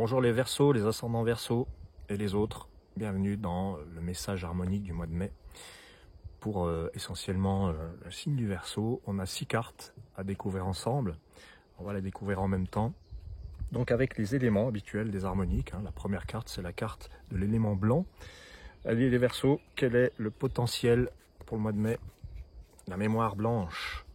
Bonjour les Verseaux, les ascendants Verseaux et les autres. Bienvenue dans le message harmonique du mois de mai. Pour essentiellement le signe du Verseau, on a 6 cartes à découvrir ensemble. On va les découvrir en même temps. Donc avec les éléments habituels des harmoniques. La première carte, c'est la carte de l'élément blanc. Allez les Verseaux, quel est le potentiel pour le mois de mai? La mémoire blanche.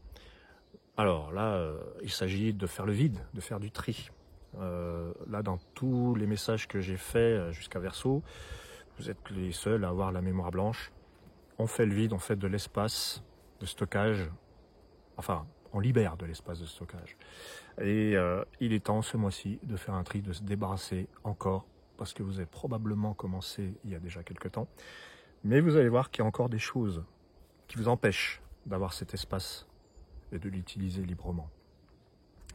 Alors là, il s'agit de faire le vide, de faire du tri. Là, dans tous les messages que j'ai faits jusqu'à Verseau, vous êtes les seuls à avoir la mémoire blanche. On fait le vide, on fait de l'espace de stockage. Enfin, on libère de l'espace de stockage. Et il est temps ce mois-ci de faire un tri, de se débarrasser encore, parce que vous avez probablement commencé il y a déjà quelques temps. Mais vous allez voir qu'il y a encore des choses qui vous empêchent d'avoir cet espace et de l'utiliser librement.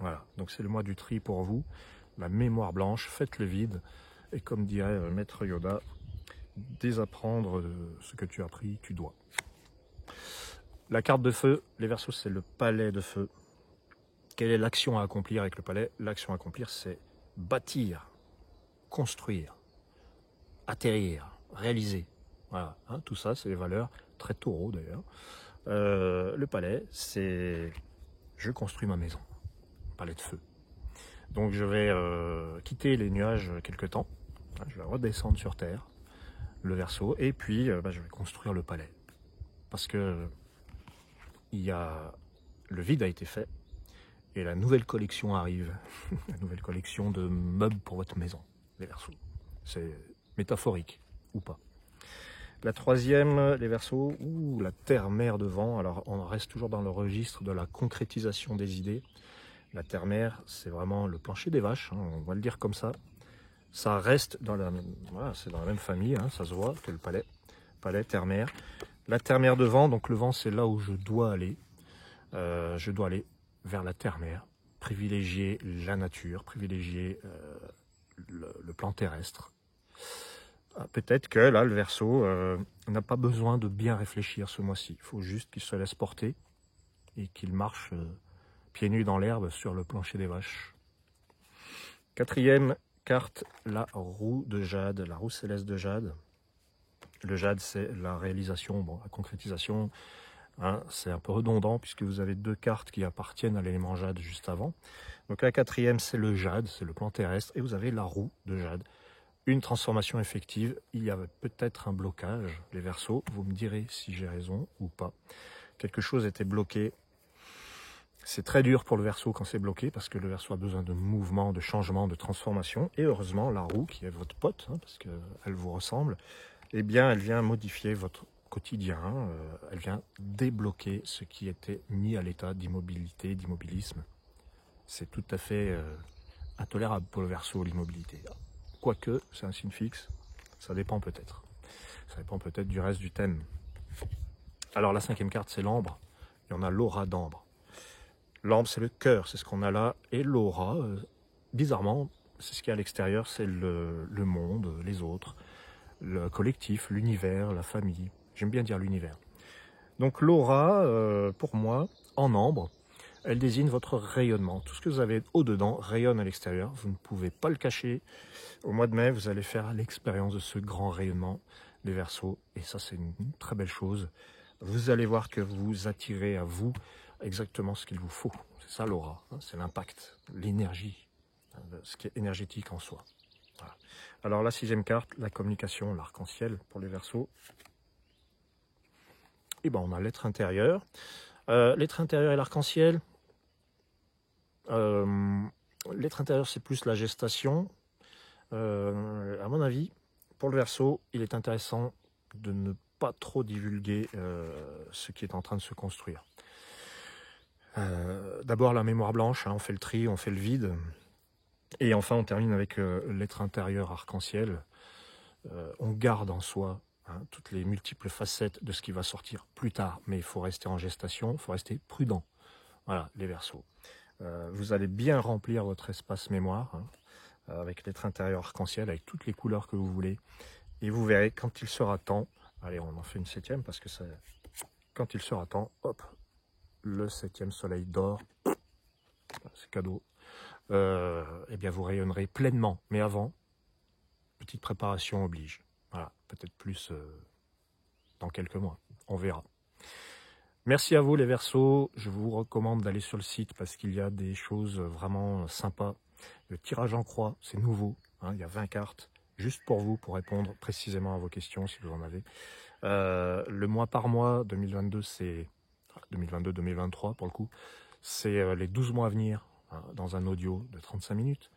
Voilà, donc c'est le mois du tri pour vous, la mémoire blanche, faites le vide, et comme dirait Maître Yoda, désapprendre ce que tu as appris, tu dois. La carte de feu, les Verseaux, c'est le palais de feu. Quelle est l'action à accomplir avec le palais? L'action à accomplir, c'est bâtir, construire, atterrir, réaliser. Voilà, tout ça, c'est les valeurs, très taureau d'ailleurs. Le palais, c'est je construis ma maison. Palais de feu. Donc je vais quitter les nuages quelque temps, je vais redescendre sur terre, le Verseau, et puis je vais construire le palais. Parce que le vide a été fait, et la nouvelle collection arrive, la nouvelle collection de meubles pour votre maison, les Verseaux. C'est métaphorique, ou pas. La troisième, les Verseaux, la terre-mère devant, alors on reste toujours dans le registre de la concrétisation des idées. La terre-mère, c'est vraiment le plancher des vaches, on va le dire comme ça. Ça reste dans la, voilà, c'est dans la même famille, ça se voit que le palais, terre-mère. La terre-mère de vent, donc le vent c'est là où je dois aller. Je dois aller vers la terre-mère, privilégier la nature, privilégier le plan terrestre. Peut-être que là, le Verseau n'a pas besoin de bien réfléchir ce mois-ci. Il faut juste qu'il se laisse porter et qu'il marche pieds nus dans l'herbe sur le plancher des vaches. Quatrième carte, la roue de jade, la roue céleste de jade. Le jade, c'est la réalisation, la concrétisation. C'est un peu redondant puisque vous avez 2 cartes qui appartiennent à l'élément jade juste avant. Donc la quatrième, c'est le jade, c'est le plan terrestre. Et vous avez la roue de jade. Une transformation effective. Il y a peut-être un blocage, les Verseaux. Vous me direz si j'ai raison ou pas. Quelque chose était bloqué. C'est très dur pour le Verseau quand c'est bloqué parce que le Verseau a besoin de mouvement, de changement, de transformation. Et heureusement, la roue, qui est votre pote, parce qu'elle vous ressemble, eh bien, elle vient modifier votre quotidien. Elle vient débloquer ce qui était mis à l'état d'immobilité, d'immobilisme. C'est tout à fait intolérable pour le Verseau, l'immobilité. Quoique, c'est un signe fixe, ça dépend peut-être. Ça dépend peut-être du reste du thème. Alors, la 5e carte, c'est l'ambre. Il y en a l'aura d'ambre. L'ambre, c'est le cœur, c'est ce qu'on a là. Et l'aura, bizarrement, c'est ce qu'il y a à l'extérieur, c'est le monde, les autres, le collectif, l'univers, la famille. J'aime bien dire l'univers. Donc l'aura, pour moi, en ambre, elle désigne votre rayonnement. Tout ce que vous avez au-dedans rayonne à l'extérieur. Vous ne pouvez pas le cacher. Au mois de mai, vous allez faire l'expérience de ce grand rayonnement des Verseaux. Et ça, c'est une très belle chose. Vous allez voir que vous attirez à vous exactement ce qu'il vous faut. C'est ça l'aura, c'est l'impact, l'énergie, ce qui est énergétique en soi. Voilà. Alors la 6e carte, la communication, l'arc-en-ciel pour les Verseaux. Et on a l'être intérieur. L'être intérieur et l'arc-en-ciel. L'être intérieur, c'est plus la gestation. À mon avis, pour le Verseau, il est intéressant de ne pas trop divulguer ce qui est en train de se construire. D'abord la mémoire blanche, on fait le tri, on fait le vide. Et enfin, on termine avec l'être intérieur arc-en-ciel. On garde en soi toutes les multiples facettes de ce qui va sortir plus tard. Mais il faut rester en gestation, il faut rester prudent. Voilà, les Verseaux. Vous allez bien remplir votre espace mémoire avec l'être intérieur arc-en-ciel, avec toutes les couleurs que vous voulez. Et vous verrez, quand il sera temps, allez, on en fait une 7e parce que quand il sera temps, hop, le 7e soleil d'or, c'est cadeau. eh bien vous rayonnerez pleinement. Mais avant, petite préparation oblige. Voilà, peut-être plus dans quelques mois, on verra. Merci à vous les Verseaux, je vous recommande d'aller sur le site parce qu'il y a des choses vraiment sympas. Le tirage en croix, c'est nouveau, hein, il y a 20 cartes, juste pour vous, pour répondre précisément à vos questions si vous en avez. Le mois par mois, 2022, c'est 2022-2023 pour le coup, c'est les 12 mois à venir, hein, dans un audio de 35 minutes.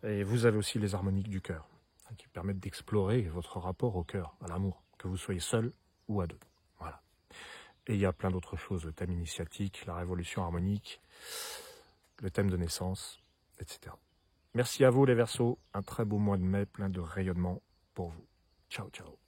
Et vous avez aussi les harmoniques du cœur, hein, qui permettent d'explorer votre rapport au cœur, à l'amour, que vous soyez seul ou à deux. Voilà. Et il y a plein d'autres choses, le thème initiatique, la révolution harmonique, le thème de naissance, etc. Merci à vous les Verseaux, un très beau mois de mai, plein de rayonnement pour vous. Ciao, ciao.